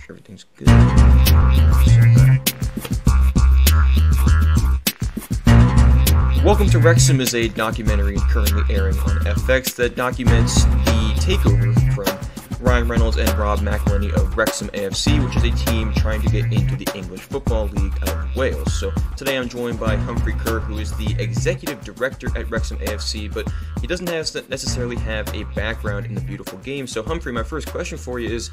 sure everything's good. Welcome to Wrexham is a documentary currently airing on FX that documents the takeover from Ryan Reynolds and Rob McElhenney of Wrexham AFC, which is a team trying to get into the English Football League out of Wales. So today I'm joined by Humphrey Ker, who is the executive director at Wrexham AFC, but he doesn't necessarily have a background in the beautiful game. So Humphrey, my first question for you is,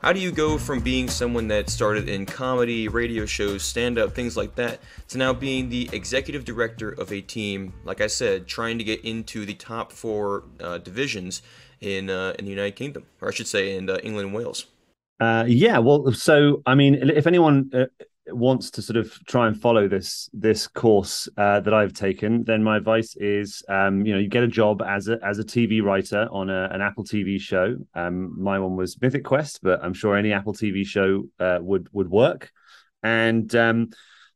how do you go from being someone that started in comedy, radio shows, stand-up, things like that, to now being the executive director of a team, like I said, trying to get into the top four divisions in the United Kingdom, or I should say in England and Wales? So I mean, if anyone wants to sort of try and follow this course that I've taken, then my advice is, you get a job as a TV writer on an Apple TV show. My one was Mythic Quest, but I'm sure any Apple TV show would work. And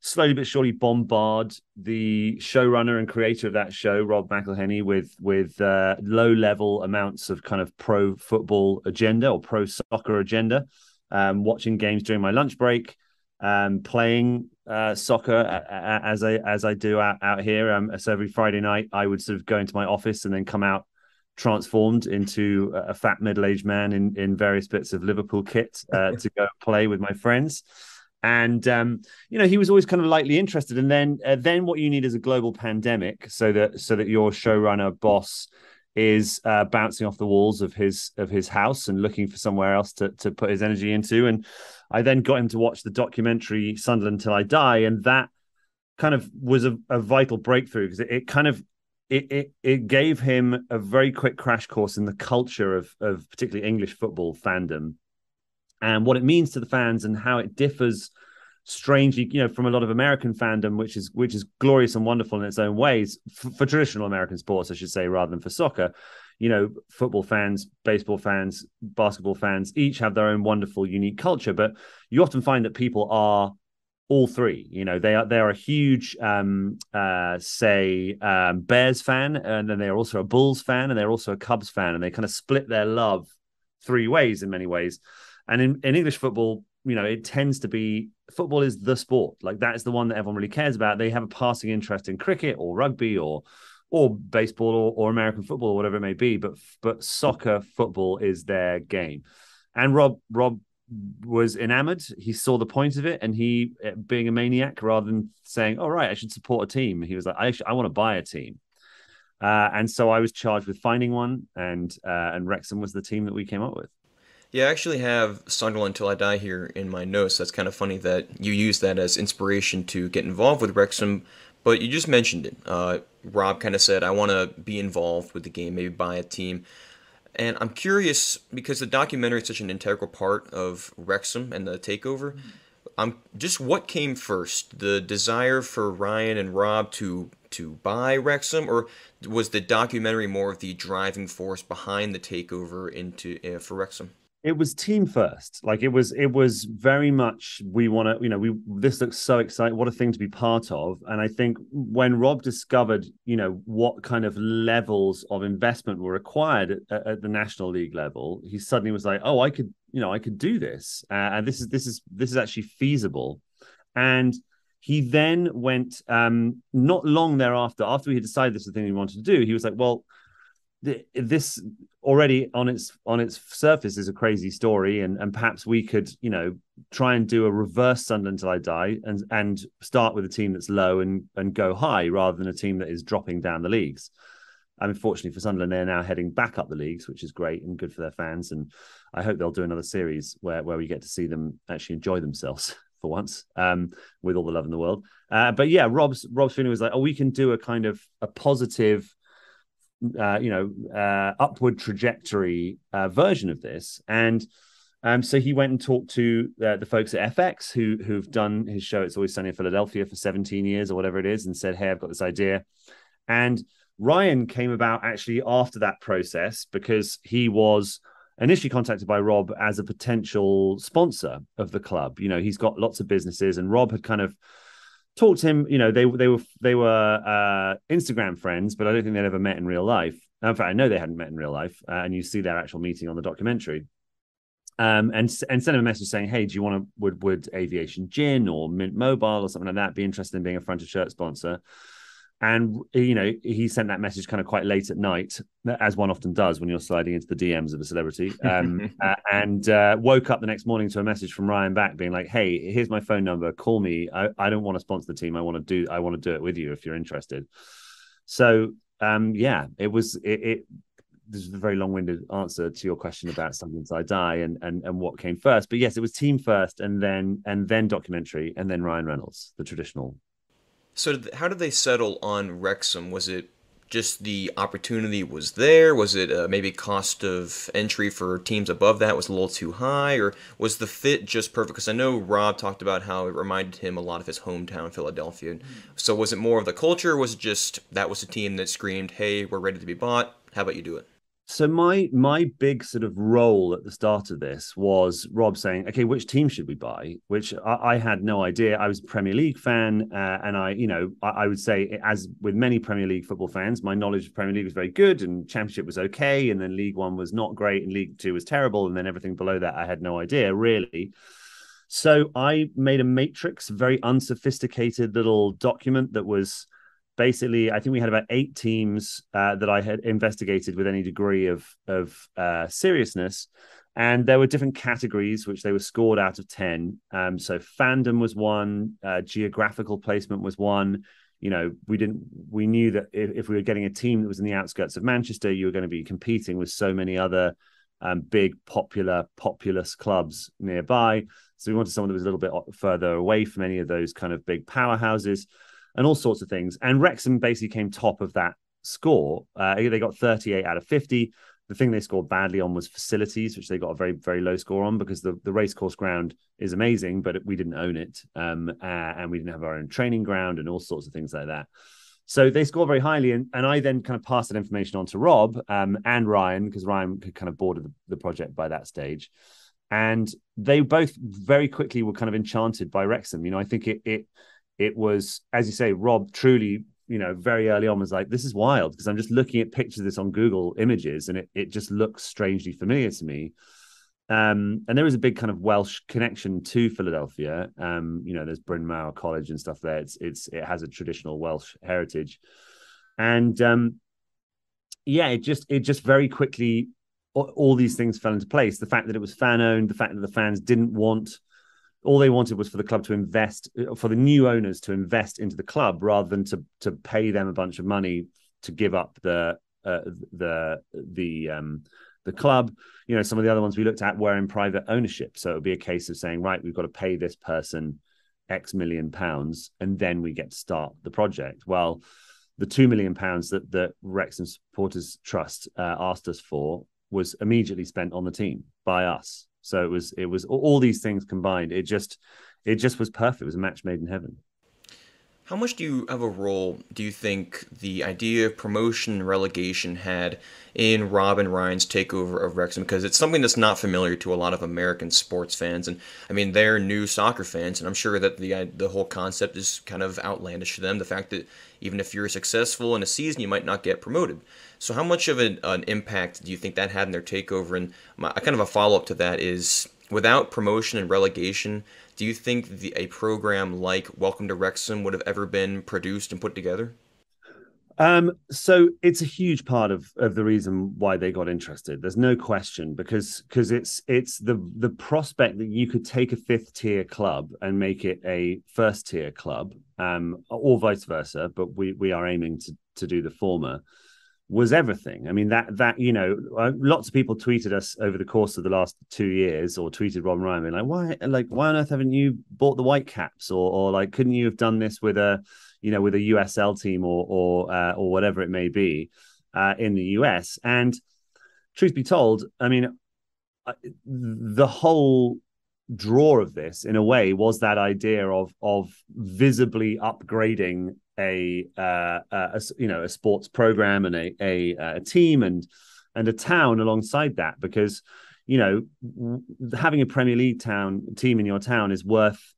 slowly but surely bombard the showrunner and creator of that show, Rob McElhenney, with low level amounts of kind of pro football agenda or pro soccer agenda, watching games during my lunch break, playing soccer as I do out here. So every Friday night I would sort of go into my office and then come out transformed into a fat middle-aged man in various bits of Liverpool kit to go play with my friends. And he was always kind of lightly interested. And then what you need is a global pandemic, so that your showrunner boss is bouncing off the walls of his house and looking for somewhere else to put his energy into. And I then got him to watch the documentary Sunderland Until I Die, and that kind of was a vital breakthrough, because it gave him a very quick crash course in the culture of particularly English football fandom, and what it means to the fans, and how it differs strangely, from a lot of American fandom, which is glorious and wonderful in its own ways for traditional American sports, I should say, rather than for soccer. Football fans, baseball fans, basketball fans, each have their own wonderful, unique culture. But you often find that people are all three. They are a huge, Bears fan, and then they are also a Bulls fan, and they're also a Cubs fan, and they kind of split their love three ways in many ways. And in English football, it tends to be, football is the sport. Like, that is the one that everyone really cares about. They have a passing interest in cricket or rugby or baseball or American football or whatever it may be. But soccer, football is their game. And Rob was enamored. He saw the point of it, and he, being a maniac, rather than saying, "All right, I should support a team," he was like, "I want to buy a team." And so I was charged with finding one, and Wrexham was the team that we came up with. Yeah, I actually have Sunderland Until I Die here in my notes. That's kind of funny that you use that as inspiration to get involved with Wrexham, but you just mentioned it. Rob kind of said, I want to be involved with the game, maybe buy a team. And I'm curious, because the documentary is such an integral part of Wrexham and the takeover, what came first? The desire for Ryan and Rob to buy Wrexham, or was the documentary more of the driving force behind the takeover for Wrexham? It was team first. Like, it was very much, we want to, this looks so exciting. What a thing to be part of. And I think when Rob discovered, what kind of levels of investment were required at the National League level, he suddenly was like, oh, I could do this. And this is actually feasible. And he then went, not long thereafter, after we had decided this was the thing he wanted to do, he was like, well, this already on its surface is a crazy story, and perhaps we could try and do a reverse Sunderland Until I Die, and start with a team that's low and go high, rather than a team that is dropping down the leagues. I mean, fortunately for Sunderland, they're now heading back up the leagues, which is great and good for their fans, and I hope they'll do another series where we get to see them actually enjoy themselves for once, with all the love in the world. But yeah, Rob's feeling was like, oh, we can do a kind of a positive upward trajectory version of this. And so he went and talked to the folks at FX who've done his show It's Always Sunny in Philadelphia for 17 years or whatever it is, and said, hey, I've got this idea. And Ryan came about actually after that process, because he was initially contacted by Rob as a potential sponsor of the club. He's got lots of businesses, and Rob had kind of talked to him. They were Instagram friends, but I don't think they'd ever met in real life. In fact, I know they hadn't met in real life, and you see their actual meeting on the documentary. and sent him a message saying, "Hey, do you want to would Aviation Gin or Mint Mobile or something like that be interested in being a front of shirt sponsor?" And he sent that message kind of quite late at night, as one often does when you're sliding into the DMs of a celebrity. And woke up the next morning to a message from Ryan back being like, "Hey, here's my phone number. Call me. I don't want to sponsor the team. I want to do it with you if you're interested." So it was it. This is a very long-winded answer to your question about Sunderland Until I Die and what came first. But yes, it was team first, and then documentary, and then Ryan Reynolds, the traditional. So how did they settle on Wrexham? Was it just the opportunity was there? Was it maybe cost of entry for teams above that was a little too high? Or was the fit just perfect? Because I know Rob talked about how it reminded him a lot of his hometown, Philadelphia. So was it more of the culture? Or was it just that was a team that screamed, "Hey, we're ready to be bought. How about you do it?" So my big sort of role at the start of this was Rob saying, "Okay, which team should we buy?" Which I had no idea. I was a Premier League fan, and I would say, as with many Premier League football fans, my knowledge of Premier League was very good, and Championship was okay, and then League One was not great, and League Two was terrible, and then everything below that I had no idea really. So I made a matrix, a very unsophisticated little document that was basically, I think we had about 8 teams that I had investigated with any degree of seriousness, and there were different categories which they were scored out of 10. So fandom was one, geographical placement was one. We knew that if we were getting a team that was in the outskirts of Manchester, you were going to be competing with so many other big populous clubs nearby. So we wanted someone that was a little bit further away from any of those kind of big powerhouses, and all sorts of things. And Wrexham basically came top of that score. They got 38 out of 50. The thing they scored badly on was facilities, which they got a very, very low score on, because the racecourse ground is amazing, but we didn't own it. And we didn't have our own training ground and all sorts of things like that. So they scored very highly. And I then kind of passed that information on to Rob and Ryan, because Ryan had kind of boarded the project by that stage. And they both very quickly were kind of enchanted by Wrexham. I think it was, as you say, Rob truly, very early on was like, "This is wild," because I'm just looking at pictures of this on Google Images, and it just looks strangely familiar to me. And there is a big kind of Welsh connection to Philadelphia. There's Bryn Mawr College and stuff there. It has a traditional Welsh heritage, and it just very quickly all these things fell into place. The fact that it was fan owned, the fact that the fans didn't want. All they wanted was for the club to invest, for the new owners to invest into the club, rather than to pay them a bunch of money to give up the club. Some of the other ones we looked at were in private ownership, so it would be a case of saying, right, we've got to pay this person X million pounds, and then we get to start the project. Well, the £2 million that Wrexham Supporters Trust asked us for was immediately spent on the team by us. So it was all these things combined. It just was perfect. It was a match made in heaven. How much do you think the idea of promotion and relegation had in Rob and Ryan's takeover of Wrexham? Because it's something that's not familiar to a lot of American sports fans, and I mean they're new soccer fans, and I'm sure that the whole concept is kind of outlandish to them. The fact that even if you're successful in a season, you might not get promoted. So how much of an impact do you think that had in their takeover? And kind of a follow-up to that is, without promotion and relegation, do you think a program like Welcome to Wrexham would have ever been produced and put together? So it's a huge part of the reason why they got interested. There's no question, because it's the prospect that you could take a 5th tier club and make it a 1st tier club, or vice versa. But we are aiming to do the former. Was everything. I mean, that lots of people tweeted us over the course of the last 2 years, or tweeted Rob and Ryan, being why on earth haven't you bought the Whitecaps, or couldn't you have done this with a USL team or whatever it may be in the US? And truth be told, I mean, the whole draw of this, in a way, was that idea of visibly upgrading a sports program and a team and a town alongside that, because having a Premier League team in your town is worth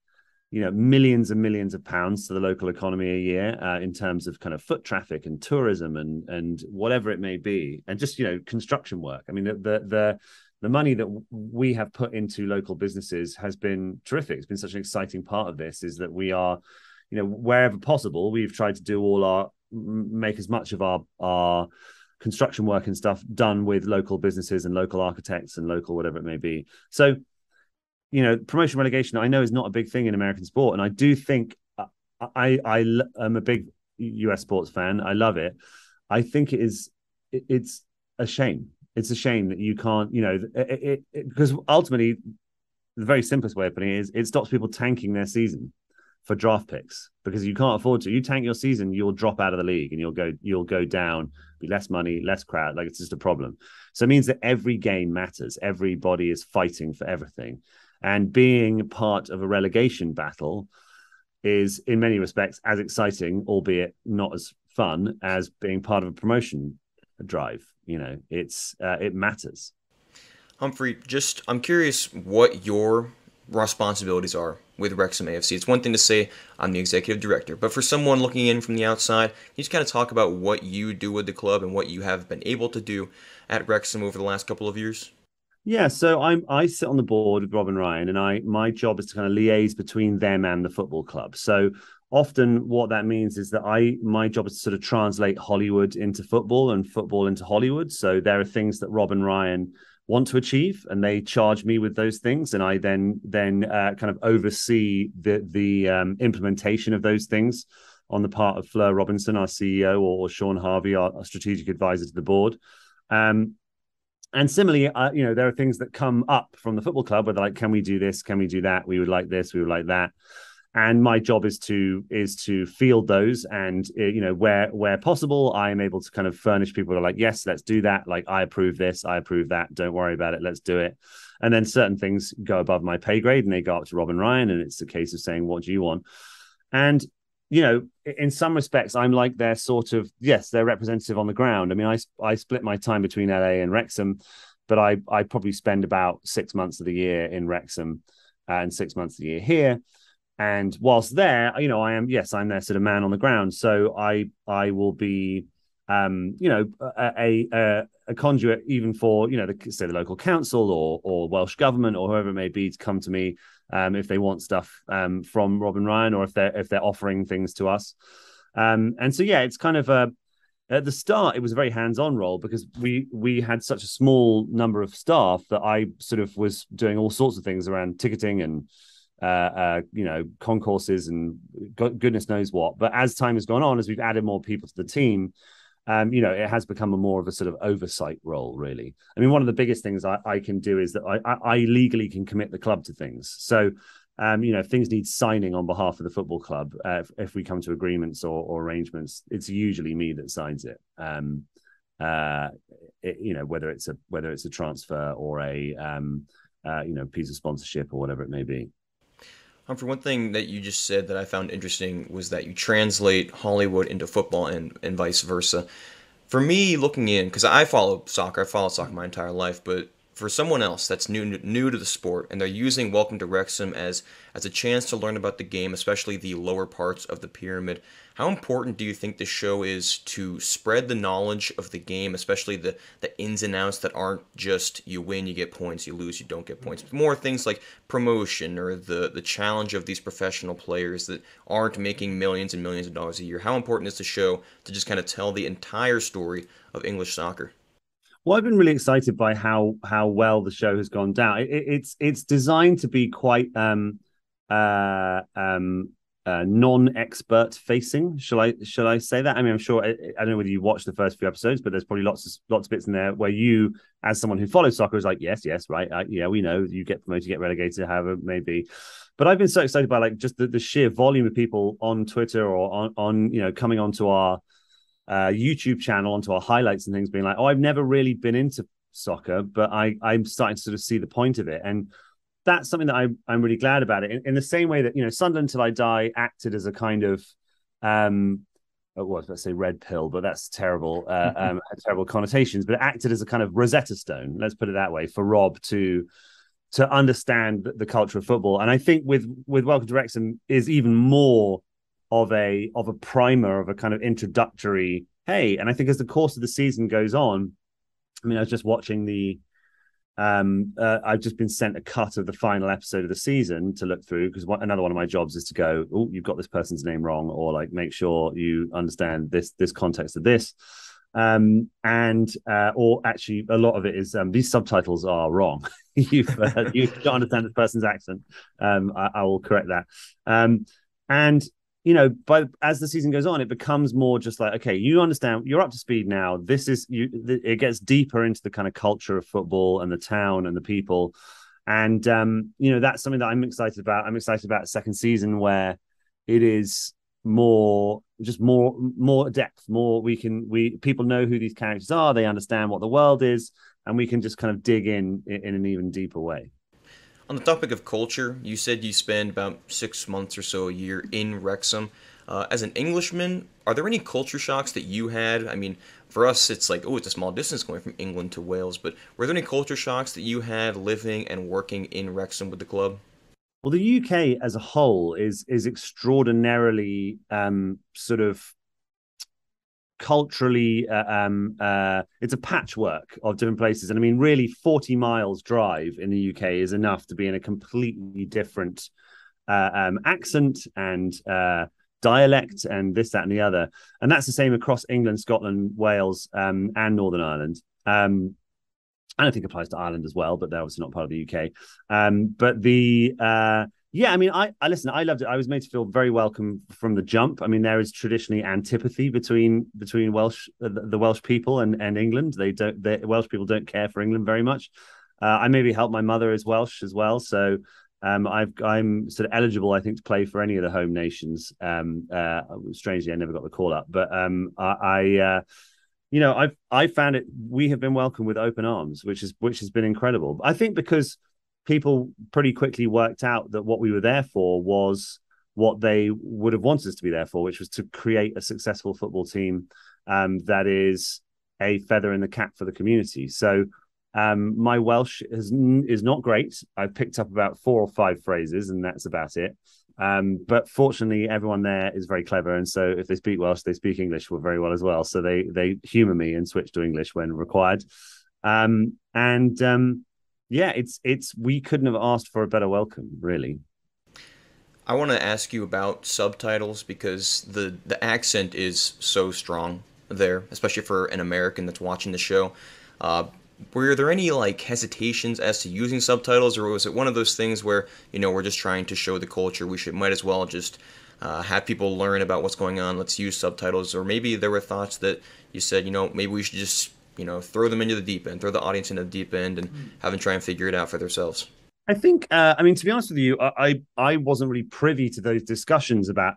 millions and millions of pounds to the local economy a year in terms of kind of foot traffic and tourism and whatever it may be, and just construction work. I mean, the money that we have put into local businesses has been terrific. It's been such an exciting part of this, is that we are, wherever possible, we've tried to do make as much of our construction work and stuff done with local businesses and local architects and local whatever it may be. So, promotion relegation, I know, is not a big thing in American sport. And I do think I am a big US sports fan. I love it. I think it's a shame. It's a shame that you can't, because ultimately the very simplest way of putting it is it stops people tanking their season for draft picks, because you can't afford to. You tank your season, you'll drop out of the league and you'll go down, be less money, less crowd. Like, it's just a problem. So it means that every game matters. Everybody is fighting for everything. And being part of a relegation battle is, in many respects, as exciting, albeit not as fun, as being part of a promotion drive. It matters. Humphrey, I'm curious what your responsibilities are with Wrexham AFC. It's one thing to say I'm the executive director, but for someone looking in from the outside, can you just kind of talk about what you do with the club and what you have been able to do at Wrexham over the last couple of years? Yeah, so I sit on the board with Rob and Ryan, and my job is to kind of liaise between them and the football club. So often what that means is that my job is to sort of translate Hollywood into football and football into Hollywood. So there are things that Rob and Ryan want to achieve, and they charge me with those things, and I then kind of oversee the implementation of those things on the part of Fleur Robinson, our CEO, or Sean Harvey, our strategic advisor to the board. And similarly, there are things that come up from the football club where they're like, can we do this? Can we do that? We would like this. We would like that. And my job is to field those, and where possible, I am able to kind of furnish people that are like, yes, let's do that. Like, I approve this, I approve that. Don't worry about it. Let's do it. And then certain things go above my pay grade, and they go up to Rob and Ryan, and it's a case of saying, what do you want? And in some respects, I'm like their sort of, yes, their representative on the ground. I mean, I split my time between LA and Wrexham, but I probably spend about 6 months of the year in Wrexham and 6 months of the year here. And whilst there, I'm their sort of man on the ground. So I will be, a conduit even for, say the local council or Welsh government or whoever it may be to come to me if they want stuff from Rob and Ryan, or if they're offering things to us. And so, yeah, it's kind of at the start, it was a very hands-on role, because we had such a small number of staff that I sort of was doing all sorts of things around ticketing and concourses and goodness knows what. But as time has gone on, as we've added more people to the team, it has become a more of a sort of oversight role, really. I mean, one of the biggest things I can do is that I legally can commit the club to things. So, if things need signing on behalf of the football club, if we come to agreements or arrangements, it's usually me that signs it. Whether it's a transfer or a piece of sponsorship or whatever it may be. Humphrey, one thing that you just said that I found interesting was that you translate Hollywood into football and vice versa. For me, looking in, because I followed soccer my entire life, but for someone else that's new to the sport, and they're using Welcome to Wrexham as a chance to learn about the game, especially the lower parts of the pyramid, how important do you think this show is to spread the knowledge of the game, especially the ins and outs that aren't just you win, you get points, you lose, you don't get points, but more things like promotion or the challenge of these professional players that aren't making millions and millions of dollars a year? How important is the show to just kind of tell the entire story of English soccer? Well, I've been really excited by how well the show has gone down. It's designed to be quite non-expert facing. Shall I say that? I mean, I'm sure I don't know whether you watched the first few episodes, but there's probably lots of bits in there where you, as someone who follows soccer, is like, yes, right, yeah, we know you get promoted, you get relegated, however it may be. But I've been so excited by like just the sheer volume of people on Twitter or on coming onto our YouTube channel, onto our highlights and things, being like, oh, I've never really been into soccer, but I'm starting to sort of see the point of it. And that's something that I'm really glad about it. In the same way that, Sunderland Until I Die acted as a kind of, let's say red pill, but that's terrible, had terrible connotations, but it acted as a kind of Rosetta Stone, let's put it that way, for Rob to to understand the culture of football. And I think with Welcome to Wrexham is even more of a primer, of a kind of introductory. Hey, and I think as the course of the season goes on, I mean, I was just watching I've just been sent a cut of the final episode of the season to look through, because another one of my jobs is to go, oh, you've got this person's name wrong, or like make sure you understand this context of this. Or actually a lot of it is these subtitles are wrong. You don't understand this person's accent. I will correct that. And but as the season goes on, it becomes more just like, okay, you understand, you're up to speed now. It gets deeper into the kind of culture of football and the town and the people. And that's something that I'm excited about. I'm excited about a second season where it is more depth, more people know who these characters are, they understand what the world is, and we can just kind of dig in an even deeper way. On the topic of culture, you said you spend about 6 months or so a year in Wrexham. As an Englishman, are there any culture shocks that you had? I mean, for us, it's like, oh, it's a small distance going from England to Wales, but were there any culture shocks that you had living and working in Wrexham with the club? Well, the UK as a whole is extraordinarily sort of culturally it's a patchwork of different places. And I mean, really 40 miles drive in the UK is enough to be in a completely different accent and dialect and this, that, and the other. And that's the same across England, Scotland, Wales, and Northern Ireland. And I think applies to Ireland as well, but they're obviously not part of the UK. But I mean, I listen, I loved it. I was made to feel very welcome from the jump. I mean, there is traditionally antipathy between Welsh, the Welsh people and England. The Welsh people don't care for England very much. I maybe helped my mother is Welsh as well. So I'm sort of eligible, I think, to play for any of the home nations. Strangely, I never got the call up, but I found it. We have been welcomed with open arms, which has been incredible. I think because people pretty quickly worked out that what we were there for was what they would have wanted us to be there for, which was to create a successful football team that is a feather in the cap for the community. So my Welsh is not great. I've picked up about 4 or 5 phrases, and that's about it. But fortunately, everyone there is very clever, and so if they speak Welsh, they speak English very well as well. So they humour me and switch to English when required. We couldn't have asked for a better welcome, really. I want to ask you about Subtitles, because the accent is so strong there, especially for an American that's watching the show. Were there any hesitations as to using subtitles, or was it one of those things where we're just trying to show the culture, might as well just have people learn about what's going on, let's use subtitles? Or maybe there were thoughts that you said maybe we should just throw them into the deep end, throw the audience into the deep end, and have them try and figure it out for themselves? I think, to be honest with you, I wasn't really privy to those discussions about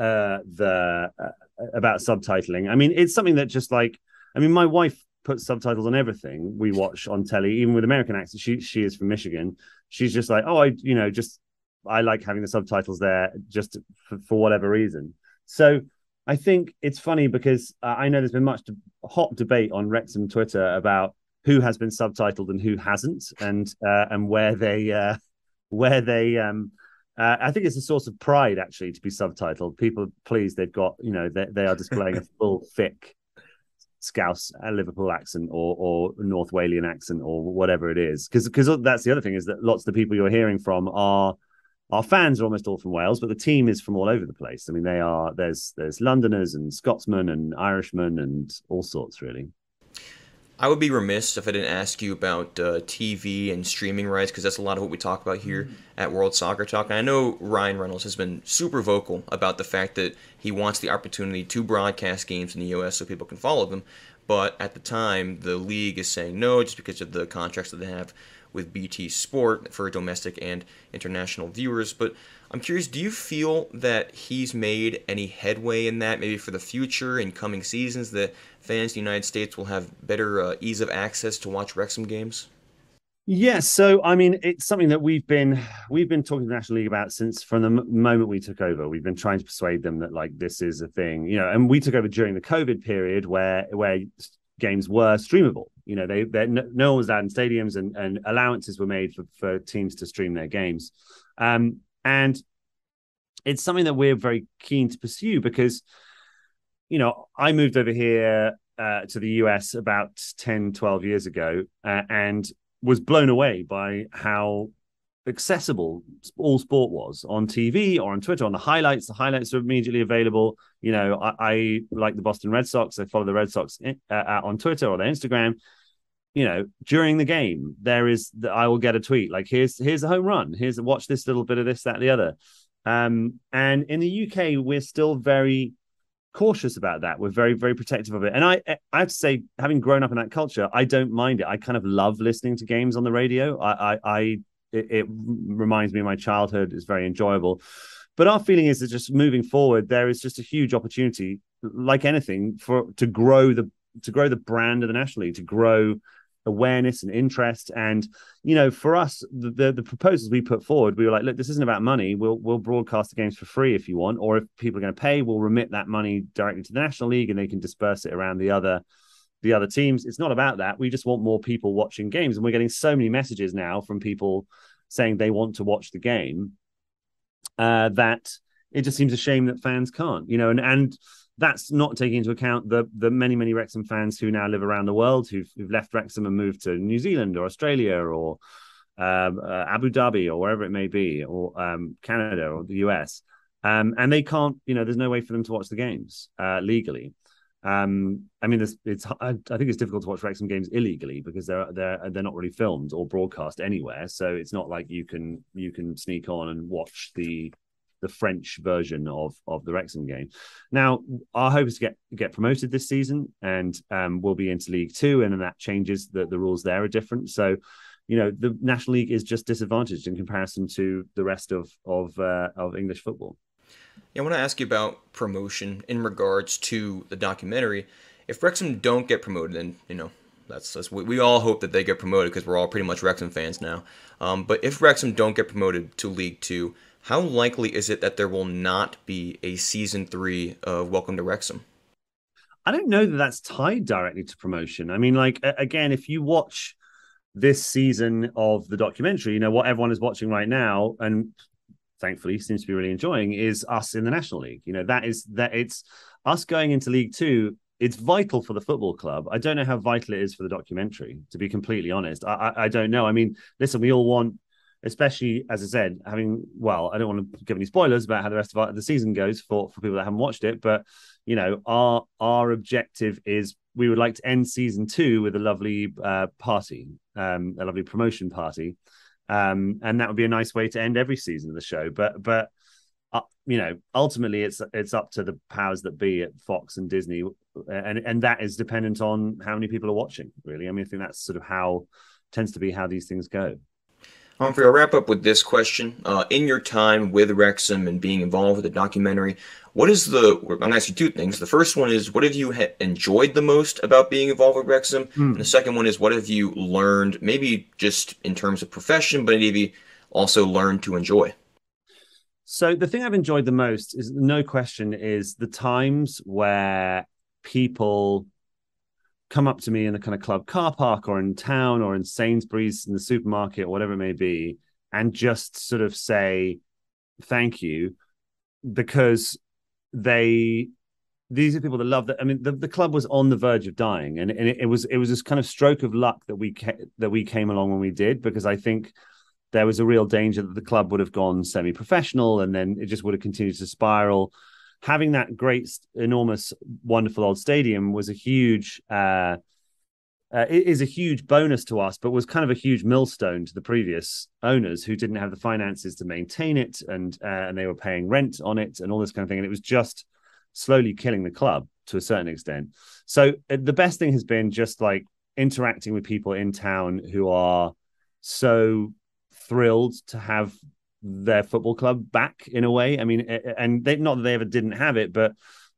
subtitling. I mean, it's something that my wife puts subtitles on everything we watch on telly, even with American accents. She is from Michigan. She's just like, oh, I like having the subtitles there just for whatever reason. So I think it's funny because I know there's been much hot debate on Wrexham Twitter about who has been subtitled and who hasn't, and where they I think it's a source of pride actually to be subtitled. People are pleased they've got they are displaying a full thick Scouse Liverpool accent or North Walian accent or whatever it is, because that's the other thing, is that lots of the people you're hearing from are fans are almost all from Wales, but the team is from all over the place. I mean, there's Londoners and Scotsmen and Irishmen and all sorts, really. I would be remiss if I didn't ask you about TV and streaming rights, because that's a lot of what we talk about here at World Soccer Talk. And I know Ryan Reynolds has been super vocal about the fact that he wants the opportunity to broadcast games in the US so people can follow them. But at the time, the league is saying no, just because of the contracts that they have with BT Sport for domestic and international viewers. But I'm curious, do you feel that he's made any headway in that, maybe for the future in coming seasons, that fans in the United States will have better ease of access to watch Wrexham games? Yes, so I mean, it's something that we've been talking to the National League about since from the moment we took over. We've been trying to persuade them that this is a thing, and we took over during the COVID period where games were streamable. You know, no one was allowed in stadiums, and allowances were made for teams to stream their games. And it's something that we're very keen to pursue because, you know, I moved over here to the US about 10, 12 years ago, and was blown away by how accessible all sport was on TV or on Twitter, on the highlights. The highlights are immediately available. You know, I like the Boston Red Sox. I follow the Red Sox on Twitter or their Instagram. You know, during the game, I will get a tweet like, here's a home run. Watch this little bit of this, that, the other. And in the UK, we're still very cautious about that. We're very, very protective of it. And I have to say, having grown up in that culture, I don't mind it. I kind of love listening to games on the radio. It reminds me of my childhood. It's very enjoyable. But our feeling is that just moving forward, there is just a huge opportunity, like anything, to grow the brand of the National League, to grow awareness and interest. And, you know, for us, the proposals we put forward, we were like, look, this isn't about money. We'll broadcast the games for free if you want, or if people are going to pay, we'll remit that money directly to the National League and they can disperse it around the other teams. It's not about that. We just want more people watching games. And we're getting so many messages now from people saying they want to watch the game that it just seems a shame that fans can't, you know, and that's not taking into account the many Wrexham fans who now live around the world, who've left Wrexham and moved to New Zealand or Australia or Abu Dhabi or wherever it may be, or Canada or the US. And they can't, you know, there's no way for them to watch the games legally. I mean, I think it's difficult to watch Wrexham games illegally because they're not really filmed or broadcast anywhere. So it's not like you can sneak on and watch the French version of the Wrexham game. Now, our hope is to get promoted this season, and we'll be into League Two, and then that changes. The rules there are different. So, you know, the National League is just disadvantaged in comparison to the rest of English football. Yeah, I want to ask you about promotion in regards to the documentary. If Wrexham don't get promoted, then, you know, that's we all hope that they get promoted because we're all pretty much Wrexham fans now. But if Wrexham don't get promoted to League Two, how likely is it that there will not be a season 3 of Welcome to Wrexham? I don't know that that's tied directly to promotion. I mean, like, again, if you watch this season of the documentary, you know, what everyone is watching right now, and thankfully seems to be really enjoying, is us in the National League. You know, that it's us going into League Two. It's vital for the football club. I don't know how vital it is for the documentary, to be completely honest. I don't know. I mean, listen, we all want, especially, as I said, I don't want to give any spoilers about how the rest of the season goes for people that haven't watched it, but, you know, our objective is we would like to end season 2 with a lovely party, a lovely promotion party, and that would be a nice way to end every season of the show. But you know, ultimately it's up to the powers that be at Fox and Disney, and that is dependent on how many people are watching, really. I mean, I think that's sort of tends to be how these things go. Humphrey, I'll wrap up with this question. In your time with Wrexham and being involved with the documentary, I'm going to ask you 2 things. The first one is, what have you enjoyed the most about being involved with Wrexham? And the second one is, what have you learned, maybe just in terms of profession, but maybe also learned to enjoy? So the thing I've enjoyed the most is, no question, is the times where people come up to me in the kind of club car park or in town or in Sainsbury's in the supermarket or whatever it may be, and just sort of say thank you, because these are people that love that. I mean, the club was on the verge of dying, and it was this kind of stroke of luck that we came along when we did, because I think there was a real danger that the club would have gone semi-professional and then it just would have continued to spiral. Having that great, enormous, wonderful old stadium was a huge is a huge bonus to us, but was kind of a huge millstone to the previous owners who didn't have the finances to maintain it, and they were paying rent on it and all this kind of thing. And it was just slowly killing the club to a certain extent. So the best thing has been just like interacting with people in town who are so thrilled to have their football club back, in a way. I mean, and not that they ever didn't have it, but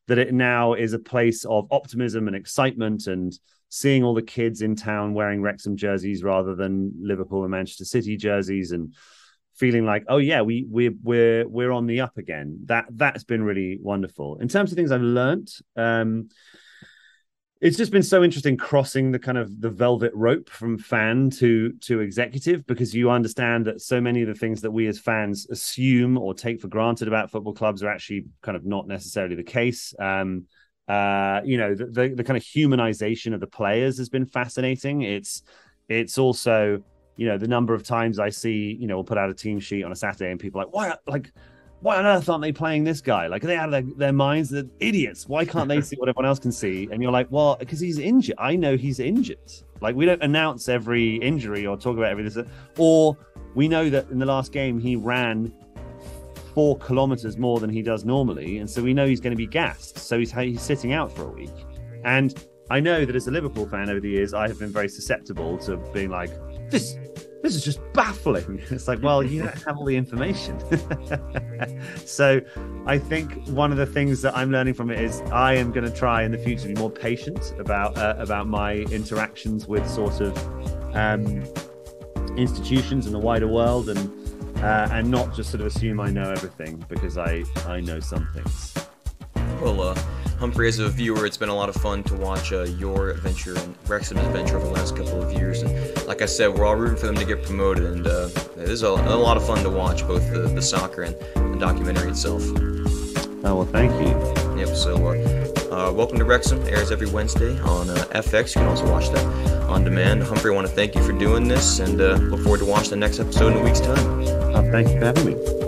that it now is a place of optimism and excitement, and seeing all the kids in town wearing Wrexham jerseys rather than Liverpool and Manchester City jerseys, and feeling like, oh yeah, we're on the up again. That's been really wonderful. In terms of things I've learned, It's just been so interesting crossing the kind of the velvet rope from fan to executive, because you understand that so many of the things that we as fans assume or take for granted about football clubs are actually kind of not necessarily the case. The kind of humanization of the players has been fascinating. It's also, the number of times I see, we'll put out a team sheet on a Saturday and people are why on earth aren't they playing this guy? Like, are they out of their minds? They're idiots. Why can't they see what everyone else can see? And you're like, well, because he's injured. I know he's injured. Like, we don't announce every injury or talk about everything. Or we know that in the last game, he ran 4 kilometers more than he does normally. And so we know he's going to be gassed. So he's sitting out for a week. And I know that as a Liverpool fan over the years, I have been very susceptible to being like, this is just baffling. It's like, well, you don't have all the information. So I think one of the things that I'm learning from it is I am going to try in the future to be more patient about my interactions with sort of institutions in the wider world, and not just sort of assume I know everything, because I know some things. Well, Humphrey, as a viewer, it's been a lot of fun to watch your adventure and Wrexham's adventure over the last couple of years. And like I said, we're all rooting for them to get promoted, and this is a lot of fun to watch, both the soccer and the documentary itself. Oh, well, thank you. Yep, so welcome to Wrexham. Airs every Wednesday on FX. You can also watch that on demand. Humphrey, I want to thank you for doing this, and look forward to watching the next episode in a week's time. Thank you for having me.